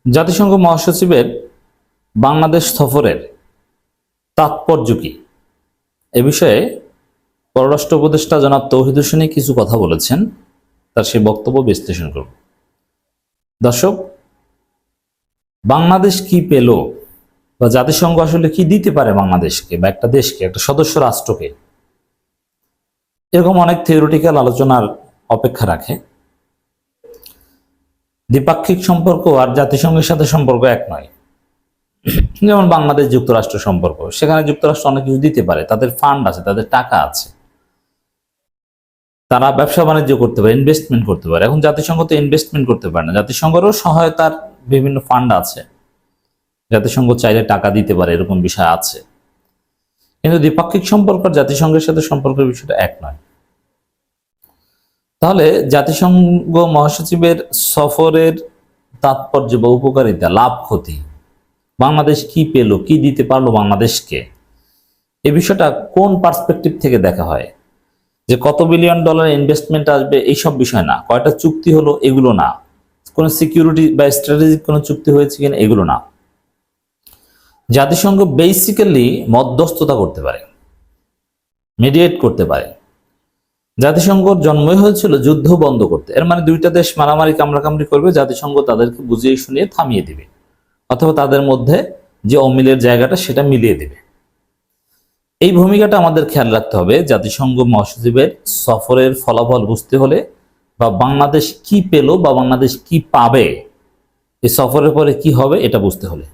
জাতিসংঘ মহাসচিবের বাংলাদেশ সফরের তাৎপর্য কি এ বিষয়ে পররাষ্ট্র উপদেষ্টা জনাব তৌহিদ হোসেন কিছু কথা বলেছেন, তার সেই বক্তব্য বিশ্লেষণ করব। দর্শক, বাংলাদেশ কি পেল বা জাতিসংঘ আসলে কি দিতে পারে বাংলাদেশকে বা একটা দেশকে, একটা সদস্য রাষ্ট্রকে, এরকম অনেক থিওরিটিক্যাল আলোচনার অপেক্ষা রাখে। দ্বিপাক্ষিক সম্পর্ক আর জাতিসংঘের সাথে সম্পর্ক এক নয়। যেমন বাংলাদেশ যুক্তরাষ্ট্র সম্পর্ক, সেখানে যুক্তরাষ্ট্র অনেক কিছু দিতে পারে, তাদের ফান্ড আছে, তাদের টাকা আছে, তারা ব্যবসা বাণিজ্য করতে পারে, ইনভেস্টমেন্ট করতে পারে। এখন জাতিসংঘ তো ইনভেস্টমেন্ট করতে পারে না, জাতিসংঘেরও সহায়তার বিভিন্ন ফান্ড আছে, জাতিসংঘ চাইলে টাকা দিতে পারে, এরকম বিষয় আছে। কিন্তু দ্বিপাক্ষিক সম্পর্ক আর জাতিসংঘের সাথে সম্পর্কের বিষয়টা এক নয়। তাহলে জাতিসংঘ মহাসচিবের সফরের তাৎপর্য বা উপকারিতা, লাভ ক্ষতি, বাংলাদেশ কি পেল, কি দিতে পারলো বাংলাদেশকে, এই বিষয়টা কোন পার্সপেক্টিভ থেকে দেখা হয়? যে কত বিলিয়ন ডলার ইনভেস্টমেন্ট আসবে এইসব বিষয় না, কয়টা চুক্তি হলো এগুলো না, কোন সিকিউরিটি বা স্ট্র্যাটেজিক কোনো চুক্তি হয়েছে কিনা এগুলো না। জাতিসংঘ বেসিক্যালি মধ্যস্থতা করতে পারে, মিডিয়েট করতে পারে। জাতিসংঘর জন্মই হয়েছিল যুদ্ধ বন্ধ করতে। এর মানে দুইটা দেশ মারামারি কামড়াকামড়ি করবে, জাতিসংঘ তাদেরকে বুঝিয়ে শুনিয়ে থামিয়ে দিবে, অথবা তাদের মধ্যে যে অমিলের জায়গাটা সেটা মিলিয়ে দিবে। এই ভূমিকাটা আমাদের খেয়াল রাখতে হবে জাতিসংঘ মহাসচিবের সফরের ফলাফল বুঝতে হলে, বা বাংলাদেশ কি পেল বা বাংলাদেশ কি পাবে, এই সফরের পরে কি হবে এটা বুঝতে হলে।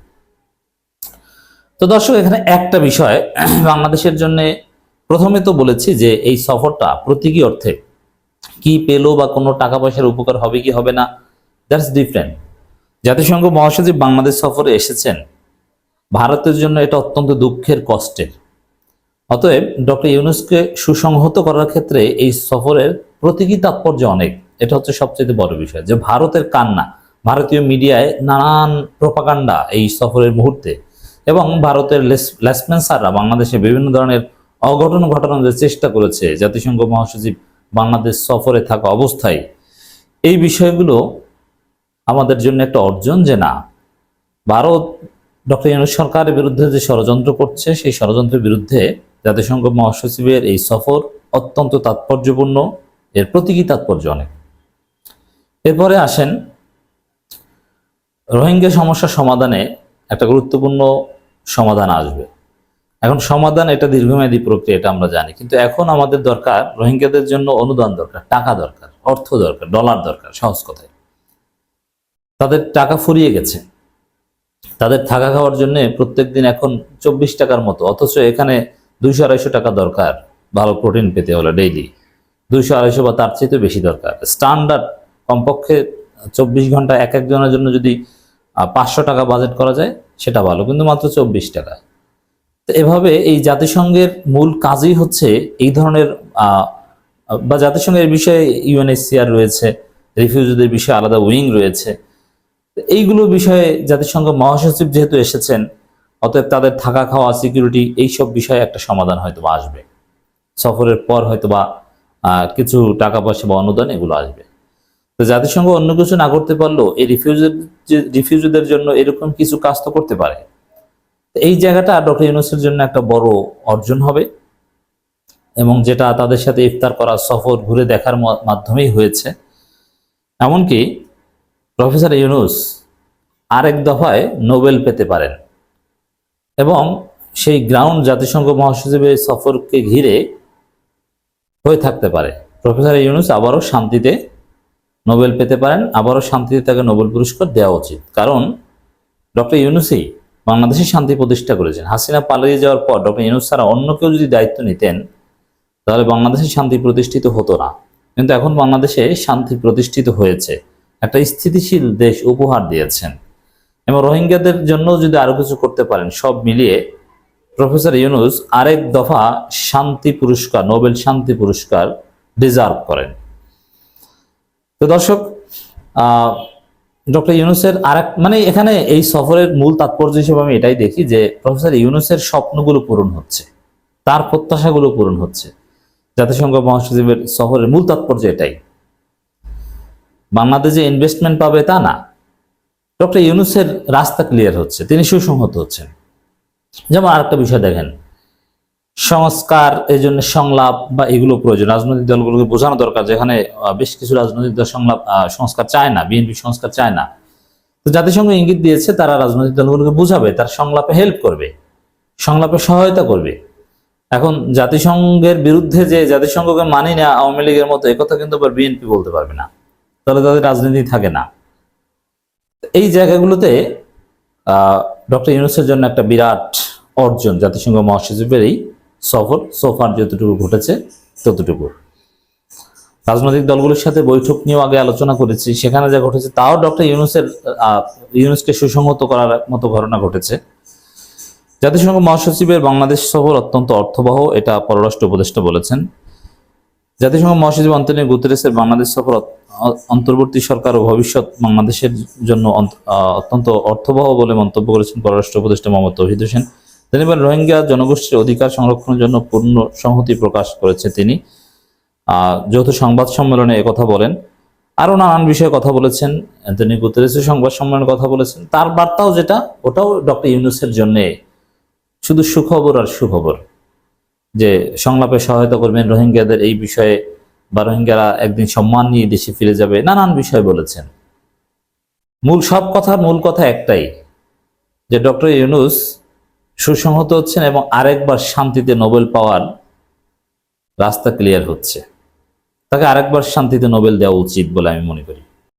তো দর্শক, এখানে একটা বিষয় বাংলাদেশের জন্য প্রথমে তো বলেছি যে এই সফরটা প্রতীকী অর্থে কি পেল বা কোনো টাকা পয়সার উপকার হবে কি হবে না, দ্যাটস ডিফারেন্ট। জাতিসংঘ মহাসচিব বাংলাদেশ সফরে এসেছেন, ভারতের জন্য এটা অত্যন্ত দুঃখের, কষ্টের। অতএব ডক্টর ইউনূসকে সুসংহত করার ক্ষেত্রে এই সফরের প্রতীকী তাৎপর্য অনেক। এটা হচ্ছে সবচেয়ে বড় বিষয়, যে ভারতের কান্না, ভারতীয় মিডিয়ায় নানান প্রোপাগান্ডা এই সফরের মুহূর্তে, এবং ভারতের লেসপেন্সাররা বাংলাদেশে বিভিন্ন ধরনের অঘটন ঘটানোর যে চেষ্টা করেছে জাতিসংঘ মহাসচিব বাংলাদেশ সফরে থাকা অবস্থায়, এই বিষয়গুলো আমাদের জন্য একটা অর্জন, যে না, ভারত ডক্টর ইউনূস সরকারের বিরুদ্ধে যে ষড়যন্ত্র করছে, সেই ষড়যন্ত্রের বিরুদ্ধে জাতিসংঘ মহাসচিবের এই সফর অত্যন্ত তাৎপর্যপূর্ণ, এর প্রতীকী তাৎপর্য অনেক। এরপরে আসেন রোহিঙ্গা সমস্যা সমাধানে একটা গুরুত্বপূর্ণ সমাধান আসবে। এখন সমাধান এটা দীর্ঘমেয়াদী প্রক্রিয়া, এটা আমরা জানি, কিন্তু এখন আমাদের দরকার রোহিঙ্গাদের জন্য অনুদান দরকার, টাকা দরকার, অর্থ দরকার, ডলার দরকার। সহজ কথায় তাদের টাকা ফুরিয়ে গেছে, তাদের থাকা খাওয়ার জন্য প্রত্যেকদিন এখন 24 টাকার মতো, অথচ এখানে 200-250 টাকা দরকার ভালো প্রোটিন পেতে হলে। ডেইলি 200-250 বা তার চেয়ে বেশি দরকার। স্ট্যান্ডার্ড কমপক্ষে 24 ঘন্টা এক একজনের জন্য যদি 500 টাকা বাজেট করা যায় সেটা ভালো, কিন্তু মাত্র 24 টাকা। তো এভাবে এই জাতিসংঘের মূল কাজই হচ্ছে এই ধরনের বা জাতিসংঘের বিষয়ে ইউএনএইচসিআর রয়েছে, রিফিউজিদের বিষয়ে আলাদা উইং রয়েছে। এইগুলো বিষয়ে জাতিসংঘ মহাসচিব যেহেতু এসেছেন, অতএব তাদের থাকা খাওয়া, সিকিউরিটি, এইসব বিষয়ে একটা সমাধান হয়তো আসবে সফরের পর, হয়তো বা কিছু টাকা পয়সা বা অনুদান এগুলো আসবে। তো জাতিসংঘ অন্য কিছু না করতে পারলেও এই রিফিউজিদের জন্য এরকম কিছু কাজ তো করতে পারে। এই জায়গাটা ডক্টর ইউনূসের জন্য একটা বড় অর্জন হবে, এবং যেটা তাদের সাথে ইফতার করা, সফর ঘুরে দেখার মাধ্যমেই হয়েছে। এমনকি প্রফেসর ইউনূস আরেক দফায় নোবেল পেতে পারেন, এবং সেই গ্রাউন্ড জাতিসংঘ মহাসচিবের সফরকে ঘিরে হয়ে থাকতে পারে। প্রফেসর ইউনূস আবারও শান্তিতে নোবেল পেতে পারেন, আবারও শান্তিতে তাকে নোবেল পুরস্কার দেওয়া উচিত। কারণ ডক্টর ইউনূসই বাংলাদেশে শান্তি প্রতিষ্ঠা করেছেন। হাসিনা পালিয়ে যাওয়ার পর ডক্টর ইউনূস ছাড়া অন্য কেউ যদি দায়িত্ব নিতেন, তাহলে বাংলাদেশে শান্তি প্রতিষ্ঠিত হতো না। কিন্তু এখন বাংলাদেশে শান্তি প্রতিষ্ঠিত হয়েছে, একটা স্থিতিশীল দেশ উপহার দিয়েছেন, এবং রোহিঙ্গাদের জন্য যদি আরো কিছু করতে পারেন, সব মিলিয়ে প্রফেসর ইউনূস আরেক দফা শান্তি পুরস্কার, নোবেল শান্তি পুরস্কার ডিজার্ভ করেন। তো দর্শক, ডক্টর ইউনূসের মানে এখানে এই সফরের মূল তাৎপর্য হিসেবে আমি এটাই দেখি যে প্রফেসর ইউনূসের স্বপ্নগুলো পূরণ হচ্ছে, তার প্রত্যাশাগুলো পূরণ হচ্ছে। জাতিসংঘ মহাসচিবের সফরের মূল তাৎপর্য এটাই। বাংলাদেশে ইনভেস্টমেন্ট পাবে তা না, ডক্টর ইউনূসের রাস্তা ক্লিয়ার হচ্ছে, তিনি সুসংহত হচ্ছেন। যেমন আরেকটা বিষয় দেখেন, সংস্কার, এই জন্য সংলাপ বা এগুলো প্রয়োজন, রাজনৈতিক দলগুলোকে বোঝানো দরকার, যেখানে বেশ কিছু রাজনৈতিক দল সংস্কার চায় না, বিএনপি সংস্কার চায় না, তো জাতিসংঘ ইঙ্গিত দিয়েছে তারা রাজনৈতিক দলগুলোকে বুঝাবে, তার সংলাপে হেল্প করবে, সংলাপে সহায়তা করবে। এখন জাতিসংঘের বিরুদ্ধে যে জাতিসংঘকে মানি না আওয়ামী লীগের মতো, একথা কিন্তু আবার বিএনপি বলতে পারবে না, তাহলে তাদের রাজনীতি থাকে না। এই জায়গাগুলোতে ডক্টর ইউনূসের জন্য একটা বিরাট অর্জন জাতিসংঘ মহাসচিবের এই সফর, সোফার যতটুকু ঘটেছে ততটুকু। রাজনৈতিক দলগুলোর সাথে বৈঠক নিয়েও আগে আলোচনা করেছি, সেখানে যা ঘটেছে তাও ডক্টর ইউনূসকে সুসংহত করার মতো ঘটনা ঘটেছে। জাতিসংঘ মহাসচিবের বাংলাদেশ সফর অত্যন্ত অর্থবহ, এটা পররাষ্ট্র উপদেষ্টা বলেছেন। জাতিসংঘ মহাসচিব আন্তোনিও গুতেরেসের বাংলাদেশ সফর অন্তর্বর্তী সরকার ও ভবিষ্যৎ বাংলাদেশের জন্য অত্যন্ত অর্থবহ বলে মন্তব্য করেছেন পররাষ্ট্র উপদেষ্টা মোহাম্মদ তৌহিদ হোসেন। তিনি বলেন, রোহিঙ্গা জনগোষ্ঠীর অধিকার সংরক্ষণের জন্য পূর্ণ সংহতি প্রকাশ করেছে তিনি। যৌথ সংবাদ সম্মেলনে একথা বলেন। আরো নানান বিষয়ে কথা বলেছেন অ্যান্টনিও গুতেরেসের সংবাদ সম্মেলনে কথা বলেছেন। তার বার্তাও যেটা, ওটাও ডক্টর ইউনূসের জন্য শুধু সুখবর আর সুখবর, যে সংলাপে সহায়তা করবেন রোহিঙ্গাদের এই বিষয়ে, বা রোহিঙ্গারা একদিন সম্মান নিয়ে দেশে ফিরে যাবে, নানান বিষয় বলেছেন। সব কথার মূল কথা একটাই, যে ডক্টর ইউনূস সুসংহত হচ্ছেন এবং আরেকবার শান্তিতে নোবেল পাওয়ার রাস্তা ক্লিয়ার হচ্ছে। তাকে আরেকবার শান্তিতে নোবেল দেওয়া উচিত বলে আমি মনে করি।